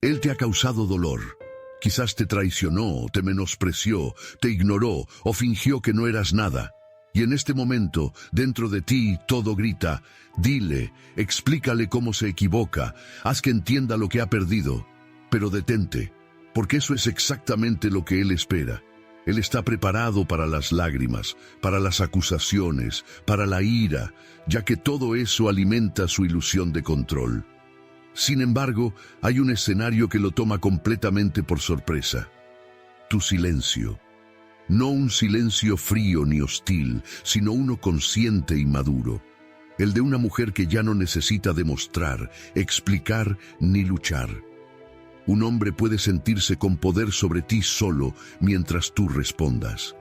Él te ha causado dolor. Quizás te traicionó, te menospreció, te ignoró o fingió que no eras nada. Y en este momento, dentro de ti, todo grita: dile, explícale cómo se equivoca, haz que entienda lo que ha perdido. Pero detente, porque eso es exactamente lo que él espera. Él está preparado para las lágrimas, para las acusaciones, para la ira, ya que todo eso alimenta su ilusión de control. Sin embargo, hay un escenario que lo toma completamente por sorpresa. Tu silencio. No un silencio frío ni hostil, sino uno consciente y maduro. El de una mujer que ya no necesita demostrar, explicar ni luchar. Un hombre puede sentirse con poder sobre ti solo mientras tú respondas.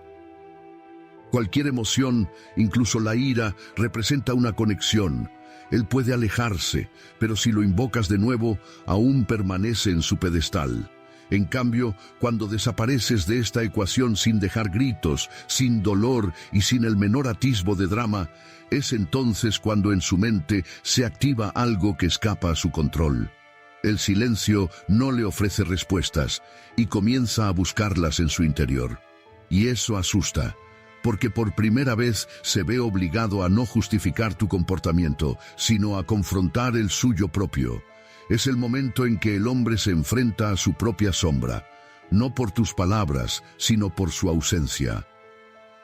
Cualquier emoción, incluso la ira, representa una conexión. Él puede alejarse, pero si lo invocas de nuevo, aún permanece en su pedestal. En cambio, cuando desapareces de esta ecuación sin dejar gritos, sin dolor y sin el menor atisbo de drama, es entonces cuando en su mente se activa algo que escapa a su control. El silencio no le ofrece respuestas y comienza a buscarlas en su interior. Y eso asusta, porque por primera vez se ve obligado a no justificar tu comportamiento, sino a confrontar el suyo propio. Es el momento en que el hombre se enfrenta a su propia sombra, no por tus palabras, sino por su ausencia.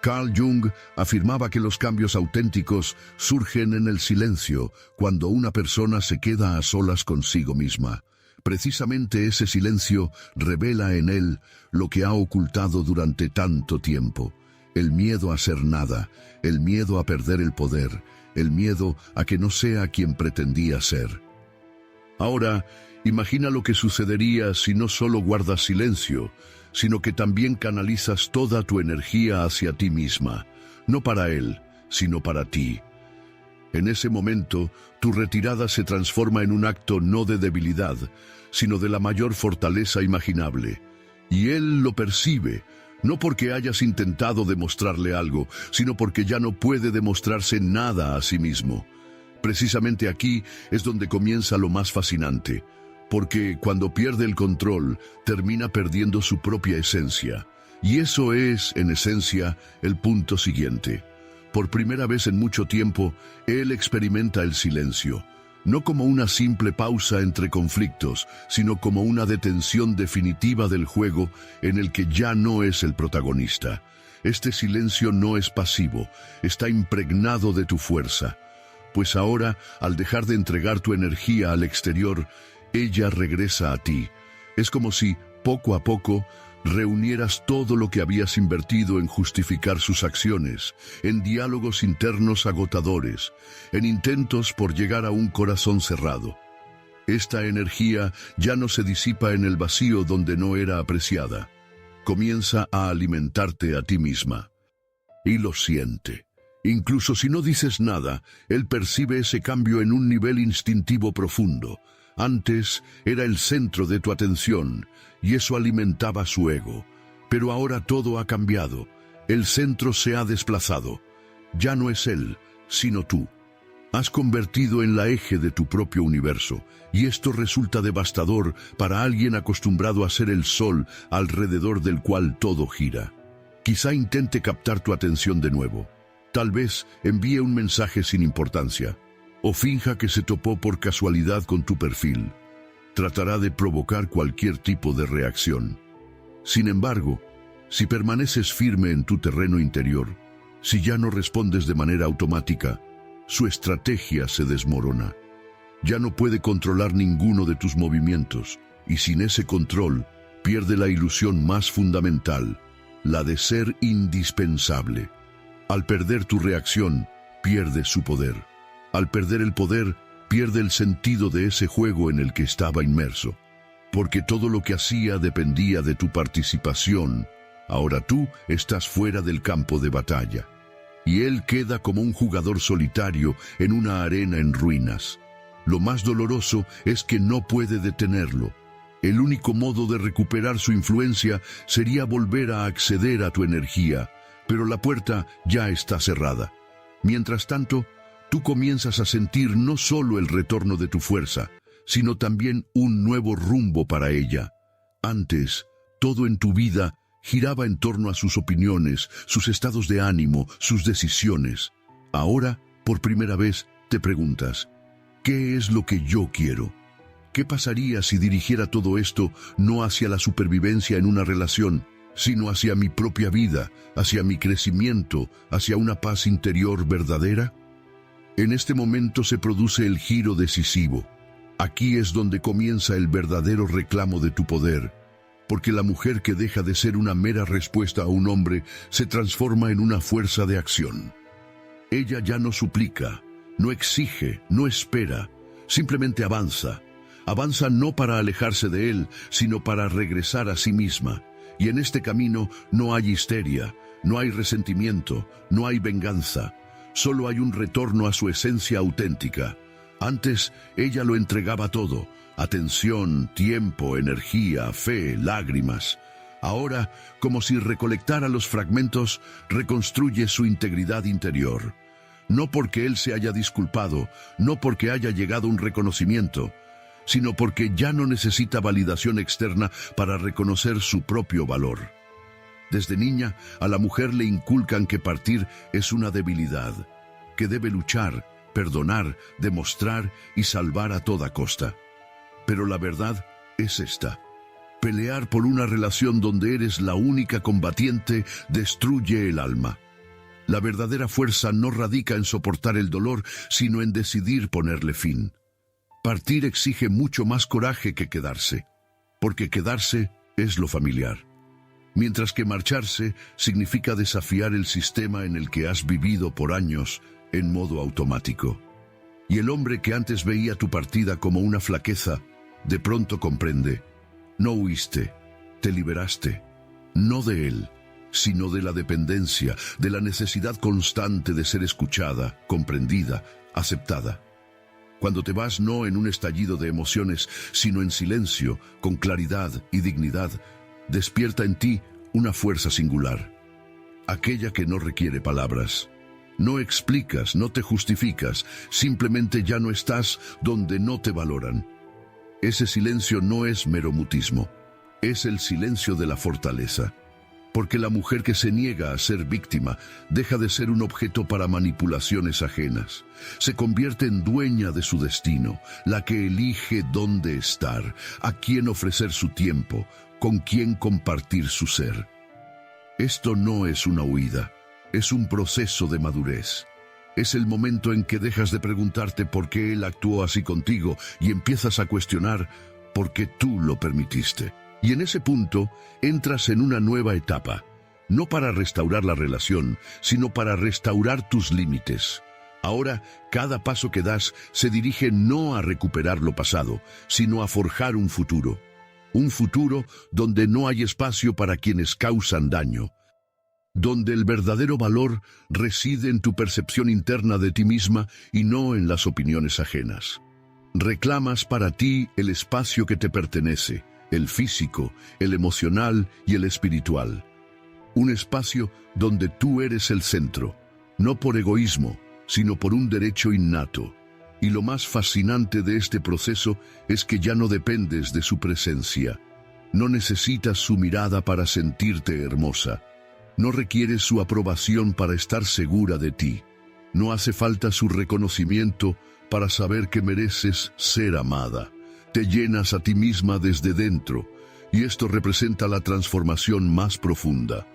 Carl Jung afirmaba que los cambios auténticos surgen en el silencio, cuando una persona se queda a solas consigo misma. Precisamente ese silencio revela en él lo que ha ocultado durante tanto tiempo. El miedo a ser nada, el miedo a perder el poder, el miedo a que no sea quien pretendía ser. Ahora, imagina lo que sucedería si no solo guardas silencio, sino que también canalizas toda tu energía hacia ti misma, no para él, sino para ti. En ese momento, tu retirada se transforma en un acto no de debilidad, sino de la mayor fortaleza imaginable. Y él lo percibe, no porque hayas intentado demostrarle algo, sino porque ya no puede demostrarse nada a sí mismo. Precisamente aquí es donde comienza lo más fascinante, porque cuando pierde el control, termina perdiendo su propia esencia. Y eso es, en esencia, el punto siguiente. Por primera vez en mucho tiempo, él experimenta el silencio, no como una simple pausa entre conflictos, sino como una detención definitiva del juego en el que ya no es el protagonista. Este silencio no es pasivo, está impregnado de tu fuerza. Pues ahora, al dejar de entregar tu energía al exterior, ella regresa a ti. Es como si, poco a poco, reunieras todo lo que habías invertido en justificar sus acciones, en diálogos internos agotadores, en intentos por llegar a un corazón cerrado. Esta energía ya no se disipa en el vacío donde no era apreciada. Comienza a alimentarte a ti misma. Y lo siente. Incluso si no dices nada, él percibe ese cambio en un nivel instintivo profundo. Antes era el centro de tu atención, y eso alimentaba su ego. Pero ahora todo ha cambiado. El centro se ha desplazado. Ya no es él, sino tú. Has convertido en la eje de tu propio universo, y esto resulta devastador para alguien acostumbrado a ser el sol alrededor del cual todo gira. Quizá intente captar tu atención de nuevo. Tal vez envíe un mensaje sin importancia, o finja que se topó por casualidad con tu perfil. Tratará de provocar cualquier tipo de reacción. Sin embargo, si permaneces firme en tu terreno interior, si ya no respondes de manera automática, su estrategia se desmorona. Ya no puede controlar ninguno de tus movimientos, y sin ese control, pierde la ilusión más fundamental, la de ser indispensable. Al perder tu reacción, pierde su poder. Al perder el poder, pierde el sentido de ese juego en el que estaba inmerso. Porque todo lo que hacía dependía de tu participación. Ahora tú estás fuera del campo de batalla. Y él queda como un jugador solitario en una arena en ruinas. Lo más doloroso es que no puede detenerlo. El único modo de recuperar su influencia sería volver a acceder a tu energía, pero la puerta ya está cerrada. Mientras tanto, tú comienzas a sentir no solo el retorno de tu fuerza, sino también un nuevo rumbo para ella. Antes, todo en tu vida giraba en torno a sus opiniones, sus estados de ánimo, sus decisiones. Ahora, por primera vez, te preguntas, ¿qué es lo que yo quiero? ¿Qué pasaría si dirigiera todo esto no hacia la supervivencia en una relación, sino hacia mi propia vida, hacia mi crecimiento, hacia una paz interior verdadera? En este momento se produce el giro decisivo. Aquí es donde comienza el verdadero reclamo de tu poder, porque la mujer que deja de ser una mera respuesta a un hombre se transforma en una fuerza de acción. Ella ya no suplica, no exige, no espera, simplemente avanza. Avanza no para alejarse de él, sino para regresar a sí misma. Y en este camino no hay histeria, no hay resentimiento, no hay venganza. Solo hay un retorno a su esencia auténtica. Antes, ella lo entregaba todo: atención, tiempo, energía, fe, lágrimas. Ahora, como si recolectara los fragmentos, reconstruye su integridad interior. No porque él se haya disculpado, no porque haya llegado un reconocimiento, sino porque ya no necesita validación externa para reconocer su propio valor. Desde niña, a la mujer le inculcan que partir es una debilidad, que debe luchar, perdonar, demostrar y salvar a toda costa. Pero la verdad es esta: pelear por una relación donde eres la única combatiente destruye el alma. La verdadera fuerza no radica en soportar el dolor, sino en decidir ponerle fin. Partir exige mucho más coraje que quedarse, porque quedarse es lo familiar, mientras que marcharse significa desafiar el sistema en el que has vivido por años en modo automático. Y el hombre que antes veía tu partida como una flaqueza, de pronto comprende: no huiste, te liberaste, no de él, sino de la dependencia, de la necesidad constante de ser escuchada, comprendida, aceptada. Cuando te vas, no en un estallido de emociones, sino en silencio, con claridad y dignidad, despierta en ti una fuerza singular, aquella que no requiere palabras. No explicas, no te justificas, simplemente ya no estás donde no te valoran. Ese silencio no es mero mutismo, es el silencio de la fortaleza. Porque la mujer que se niega a ser víctima deja de ser un objeto para manipulaciones ajenas. Se convierte en dueña de su destino, la que elige dónde estar, a quién ofrecer su tiempo, con quién compartir su ser. Esto no es una huida, es un proceso de madurez. Es el momento en que dejas de preguntarte por qué él actuó así contigo y empiezas a cuestionar por qué tú lo permitiste. Y en ese punto entras en una nueva etapa, no para restaurar la relación, sino para restaurar tus límites. Ahora, cada paso que das se dirige no a recuperar lo pasado, sino a forjar un futuro. Un futuro donde no hay espacio para quienes causan daño, donde el verdadero valor reside en tu percepción interna de ti misma y no en las opiniones ajenas. Reclamas para ti el espacio que te pertenece, el físico, el emocional y el espiritual. Un espacio donde tú eres el centro, no por egoísmo, sino por un derecho innato. Y lo más fascinante de este proceso es que ya no dependes de su presencia. No necesitas su mirada para sentirte hermosa. No requieres su aprobación para estar segura de ti. No hace falta su reconocimiento para saber que mereces ser amada. Te llenas a ti misma desde dentro, y esto representa la transformación más profunda.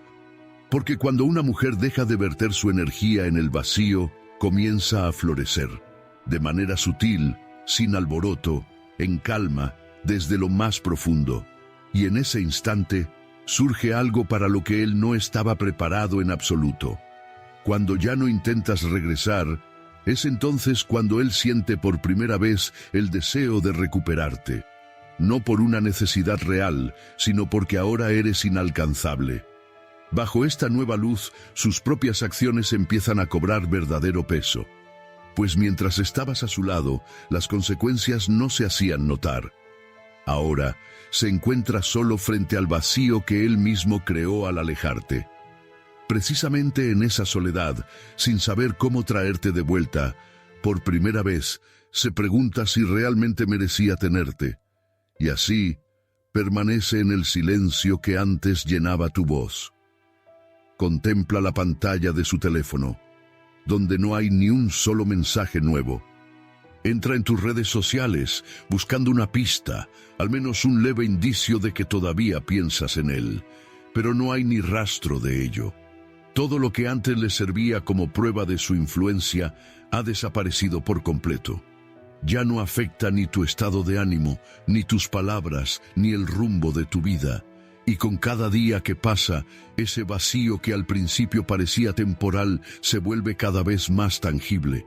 Porque cuando una mujer deja de verter su energía en el vacío, comienza a florecer, de manera sutil, sin alboroto, en calma, desde lo más profundo. Y en ese instante, surge algo para lo que él no estaba preparado en absoluto. Cuando ya no intentas regresar, es entonces cuando él siente por primera vez el deseo de recuperarte. No por una necesidad real, sino porque ahora eres inalcanzable. Bajo esta nueva luz, sus propias acciones empiezan a cobrar verdadero peso. Pues mientras estabas a su lado, las consecuencias no se hacían notar. Ahora, se encuentra solo frente al vacío que él mismo creó al alejarte. Precisamente en esa soledad, sin saber cómo traerte de vuelta, por primera vez, se pregunta si realmente merecía tenerte, y así permanece en el silencio que antes llenaba tu voz. Contempla la pantalla de su teléfono, donde no hay ni un solo mensaje nuevo. Entra en tus redes sociales buscando una pista, al menos un leve indicio de que todavía piensas en él, pero no hay ni rastro de ello. Todo lo que antes le servía como prueba de su influencia ha desaparecido por completo. Ya no afecta ni tu estado de ánimo, ni tus palabras, ni el rumbo de tu vida. Y con cada día que pasa, ese vacío que al principio parecía temporal se vuelve cada vez más tangible.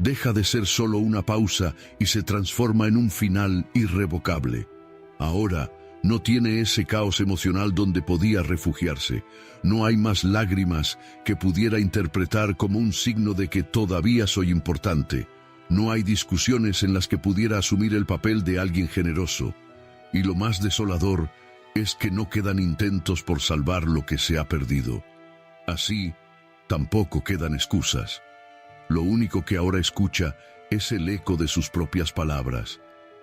Deja de ser solo una pausa y se transforma en un final irrevocable. Ahora no tiene ese caos emocional donde podía refugiarse. No hay más lágrimas que pudiera interpretar como un signo de que todavía soy importante. No hay discusiones en las que pudiera asumir el papel de alguien generoso. Y lo más desolador es que no quedan intentos por salvar lo que se ha perdido. Así, tampoco quedan excusas. Lo único que ahora escucha es el eco de sus propias palabras,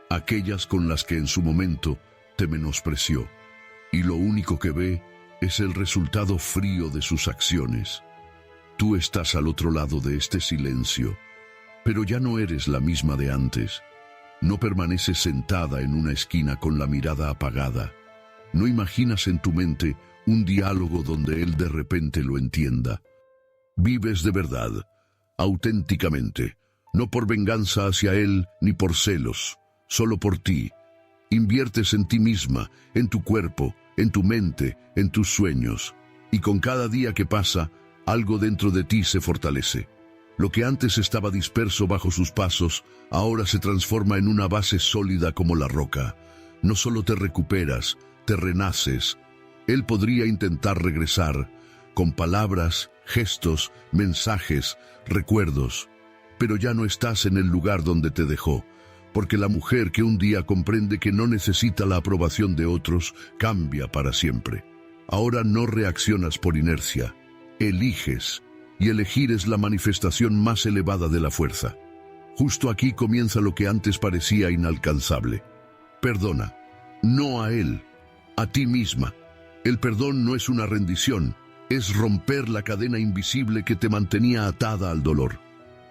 aquellas con las que en su momento te menospreció. Y lo único que ve es el resultado frío de sus acciones. Tú estás al otro lado de este silencio, pero ya no eres la misma de antes. No permaneces sentada en una esquina con la mirada apagada. No imaginas en tu mente un diálogo donde él de repente lo entienda. Vives de verdad, auténticamente, no por venganza hacia él ni por celos, solo por ti. Inviertes en ti misma, en tu cuerpo, en tu mente, en tus sueños, y con cada día que pasa, algo dentro de ti se fortalece. Lo que antes estaba disperso bajo sus pasos, ahora se transforma en una base sólida como la roca. No solo te recuperas, te renaces. Él podría intentar regresar, con palabras, gestos, mensajes, recuerdos, pero ya no estás en el lugar donde te dejó, porque la mujer que un día comprende que no necesita la aprobación de otros, cambia para siempre. Ahora no reaccionas por inercia, eliges, y elegir es la manifestación más elevada de la fuerza. Justo aquí comienza lo que antes parecía inalcanzable. Perdona, no a él, a ti misma. El perdón no es una rendición, es romper la cadena invisible que te mantenía atada al dolor.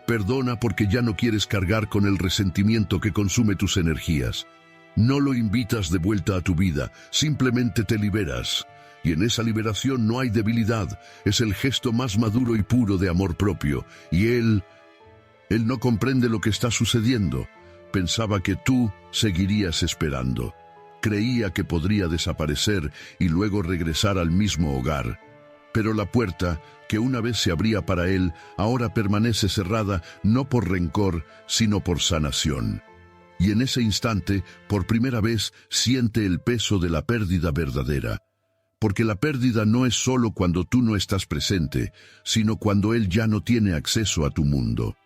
Perdona porque ya no quieres cargar con el resentimiento que consume tus energías. No lo invitas de vuelta a tu vida, simplemente te liberas. Y en esa liberación no hay debilidad, es el gesto más maduro y puro de amor propio. Y él no comprende lo que está sucediendo. Pensaba que tú seguirías esperando. Creía que podría desaparecer y luego regresar al mismo hogar. Pero la puerta, que una vez se abría para él, ahora permanece cerrada no por rencor, sino por sanación. Y en ese instante, por primera vez, siente el peso de la pérdida verdadera. Porque la pérdida no es solo cuando tú no estás presente, sino cuando él ya no tiene acceso a tu mundo.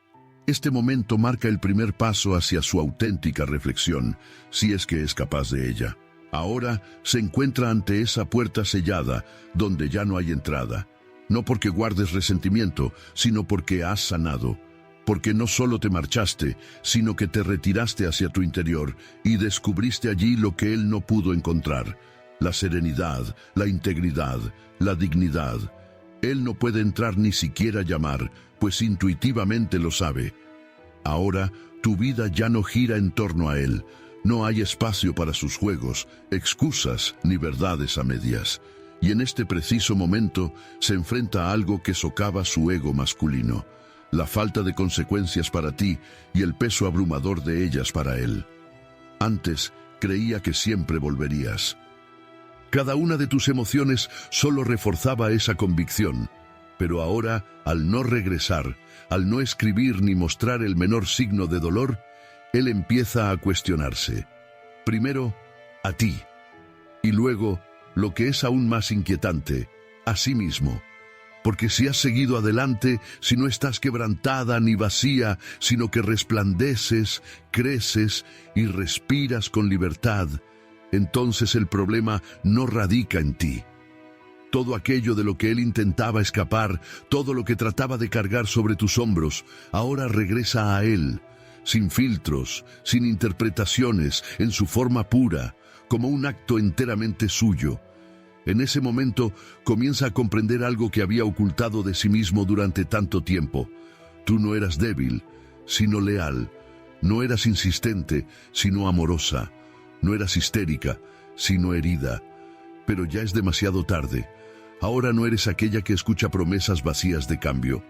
Este momento marca el primer paso hacia su auténtica reflexión, si es que es capaz de ella. Ahora se encuentra ante esa puerta sellada, donde ya no hay entrada. No porque guardes resentimiento, sino porque has sanado. Porque no solo te marchaste, sino que te retiraste hacia tu interior y descubriste allí lo que él no pudo encontrar. La serenidad, la integridad, la dignidad. Él no puede entrar ni siquiera llamar, pues intuitivamente lo sabe. Ahora, tu vida ya no gira en torno a él. No hay espacio para sus juegos, excusas ni verdades a medias. Y en este preciso momento se enfrenta a algo que socava su ego masculino. La falta de consecuencias para ti y el peso abrumador de ellas para él. Antes creía que siempre volverías. Cada una de tus emociones solo reforzaba esa convicción, pero ahora, al no regresar, al no escribir ni mostrar el menor signo de dolor, él empieza a cuestionarse. Primero, a ti, y luego, lo que es aún más inquietante, a sí mismo. Porque si has seguido adelante, si no estás quebrantada ni vacía, sino que resplandeces, creces y respiras con libertad, entonces el problema no radica en ti. Todo aquello de lo que él intentaba escapar, todo lo que trataba de cargar sobre tus hombros, ahora regresa a él. sin filtros, sin interpretaciones, en su forma pura, como un acto enteramente suyo. En ese momento comienza a comprender algo que había ocultado de sí mismo durante tanto tiempo. Tú no eras débil, sino leal. No eras insistente, sino amorosa. No eras histérica, sino herida. Pero ya es demasiado tarde. Ahora no eres aquella que escucha promesas vacías de cambio.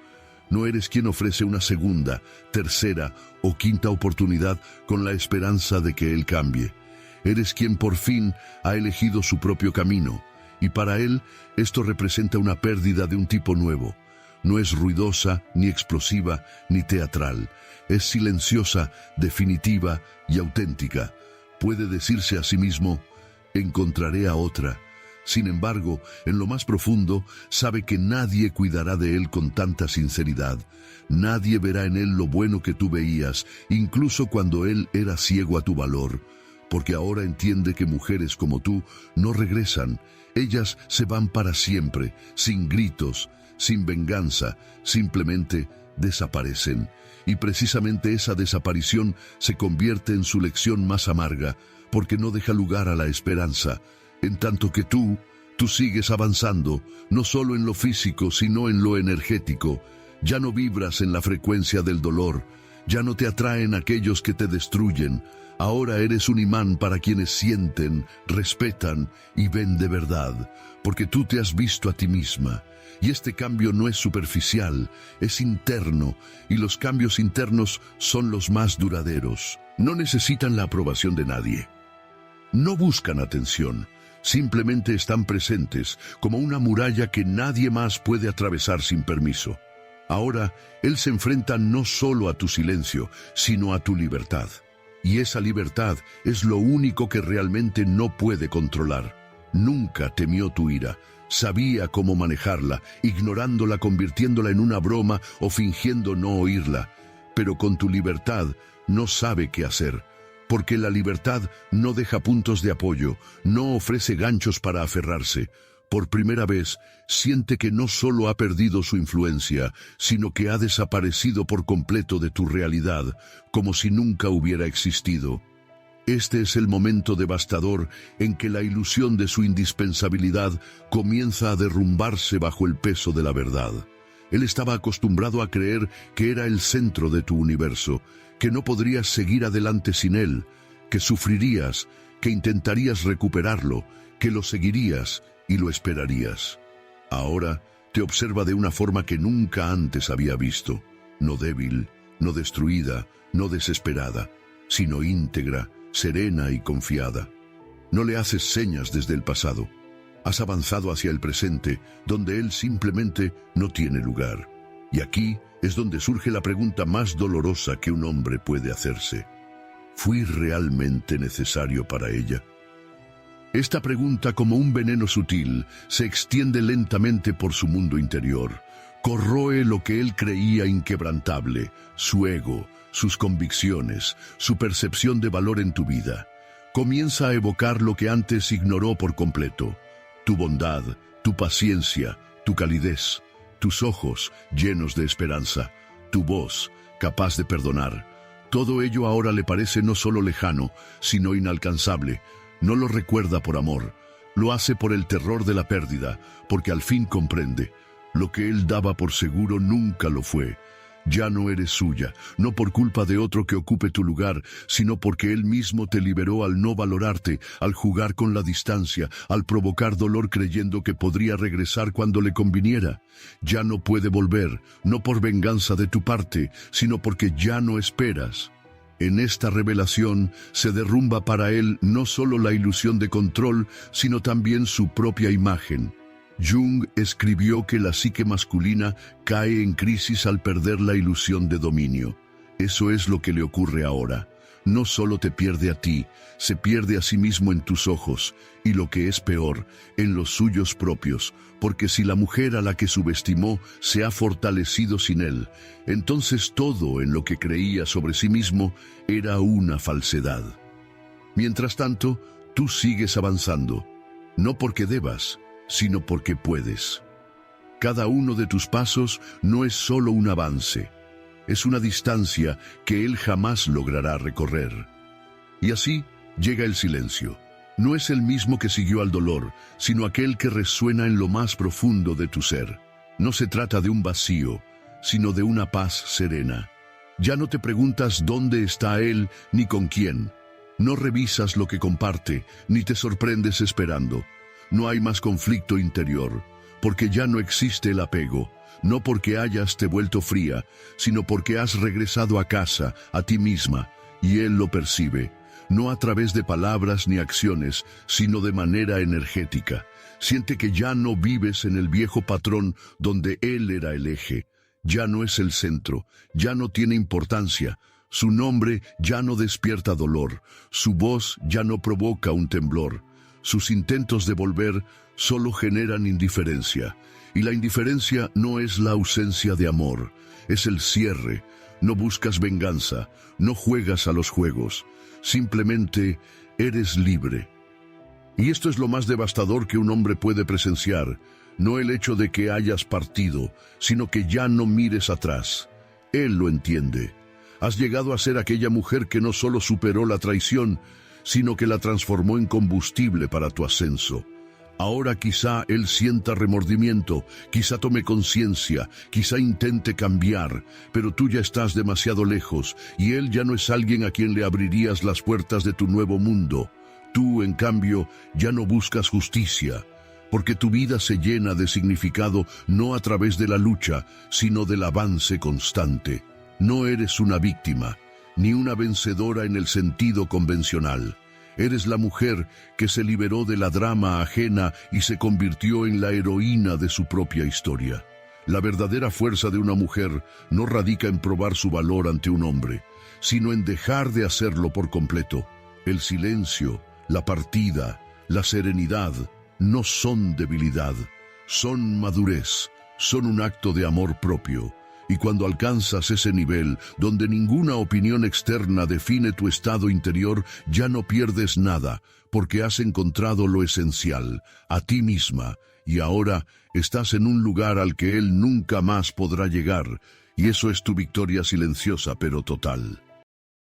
No eres quien ofrece una segunda, tercera o quinta oportunidad con la esperanza de que él cambie. Eres quien por fin ha elegido su propio camino. Y para él, esto representa una pérdida de un tipo nuevo. No es ruidosa, ni explosiva, ni teatral. Es silenciosa, definitiva y auténtica. Puede decirse a sí mismo, encontraré a otra. Sin embargo, en lo más profundo, sabe que nadie cuidará de él con tanta sinceridad. Nadie verá en él lo bueno que tú veías, incluso cuando él era ciego a tu valor. Porque ahora entiende que mujeres como tú no regresan. Ellas se van para siempre, sin gritos, sin venganza, simplemente desaparecen. Y precisamente esa desaparición se convierte en su lección más amarga, porque no deja lugar a la esperanza, en tanto que tú sigues avanzando, no solo en lo físico, sino en lo energético. Ya no vibras en la frecuencia del dolor, ya no te atraen aquellos que te destruyen. Ahora eres un imán para quienes sienten, respetan y ven de verdad, porque tú te has visto a ti misma. Y este cambio no es superficial, es interno, y los cambios internos son los más duraderos. No necesitan la aprobación de nadie. No buscan atención, simplemente están presentes, como una muralla que nadie más puede atravesar sin permiso. Ahora, él se enfrenta no solo a tu silencio, sino a tu libertad. Y esa libertad es lo único que realmente no puede controlar. Nunca temió tu ira, sabía cómo manejarla, ignorándola, convirtiéndola en una broma o fingiendo no oírla. Pero con tu libertad no sabe qué hacer, porque la libertad no deja puntos de apoyo, no ofrece ganchos para aferrarse. Por primera vez, siente que no solo ha perdido su influencia, sino que ha desaparecido por completo de tu realidad, como si nunca hubiera existido. Este es el momento devastador en que la ilusión de su indispensabilidad comienza a derrumbarse bajo el peso de la verdad. Él estaba acostumbrado a creer que era el centro de tu universo, que no podrías seguir adelante sin él, que sufrirías, que intentarías recuperarlo, que lo seguirías y lo esperarías. Ahora te observa de una forma que nunca antes había visto, no débil, no destruida, no desesperada, sino íntegra, serena y confiada. No le haces señas desde el pasado. Has avanzado hacia el presente, donde él simplemente no tiene lugar. Y aquí es donde surge la pregunta más dolorosa que un hombre puede hacerse. ¿Fui realmente necesario para ella? Esta pregunta, como un veneno sutil, se extiende lentamente por su mundo interior. Corroe lo que él creía inquebrantable, su ego, sus convicciones, su percepción de valor en tu vida. Comienza a evocar lo que antes ignoró por completo. Tu bondad, tu paciencia, tu calidez, tus ojos llenos de esperanza, tu voz capaz de perdonar. Todo ello ahora le parece no solo lejano, sino inalcanzable. No lo recuerda por amor, lo hace por el terror de la pérdida, porque al fin comprende. Lo que él daba por seguro nunca lo fue. Ya no eres suya, no por culpa de otro que ocupe tu lugar, sino porque él mismo te liberó al no valorarte, al jugar con la distancia, al provocar dolor creyendo que podría regresar cuando le conviniera. Ya no puede volver, no por venganza de tu parte, sino porque ya no esperas. En esta revelación se derrumba para él no solo la ilusión de control, sino también su propia imagen. Jung escribió que la psique masculina cae en crisis al perder la ilusión de dominio. Eso es lo que le ocurre ahora. No solo te pierde a ti, se pierde a sí mismo en tus ojos, y lo que es peor, en los suyos propios, porque si la mujer a la que subestimó se ha fortalecido sin él, entonces todo en lo que creía sobre sí mismo era una falsedad. Mientras tanto, tú sigues avanzando, no porque debas, sino porque puedes. Cada uno de tus pasos no es solo un avance, Es una distancia que él jamás logrará recorrer. Y así llega el silencio. No es el mismo que siguió al dolor, sino aquel que resuena en lo más profundo de tu ser. No se trata de un vacío, sino de una paz serena. Ya no te preguntas dónde está él ni con quién. No revisas lo que comparte, ni te sorprendes esperando. No hay más conflicto interior, porque ya no existe el apego, no porque hayas te vuelto fría, sino porque has regresado a casa, a ti misma, y él lo percibe. No a través de palabras ni acciones, sino de manera energética. Siente que ya no vives en el viejo patrón donde él era el eje. Ya no es el centro, ya no tiene importancia. Su nombre ya no despierta dolor, su voz ya no provoca un temblor. Sus intentos de volver solo generan indiferencia. Y la indiferencia no es la ausencia de amor, es el cierre. No buscas venganza, no juegas a los juegos. Simplemente eres libre. Y esto es lo más devastador que un hombre puede presenciar, no el hecho de que hayas partido, sino que ya no mires atrás. Él lo entiende. Has llegado a ser aquella mujer que no solo superó la traición, sino que la transformó en combustible para tu ascenso. Ahora quizá él sienta remordimiento, quizá tome conciencia, quizá intente cambiar, pero tú ya estás demasiado lejos y él ya no es alguien a quien le abrirías las puertas de tu nuevo mundo. Tú, en cambio, ya no buscas justicia, porque tu vida se llena de significado no a través de la lucha, sino del avance constante. No eres una víctima, ni una vencedora en el sentido convencional. Eres la mujer que se liberó de la drama ajena y se convirtió en la heroína de su propia historia. La verdadera fuerza de una mujer no radica en probar su valor ante un hombre, sino en dejar de hacerlo por completo. El silencio, la partida, la serenidad no son debilidad, son madurez, son un acto de amor propio. Y cuando alcanzas ese nivel, donde ninguna opinión externa define tu estado interior, ya no pierdes nada, porque has encontrado lo esencial, a ti misma, y ahora estás en un lugar al que él nunca más podrá llegar, y eso es tu victoria silenciosa pero total.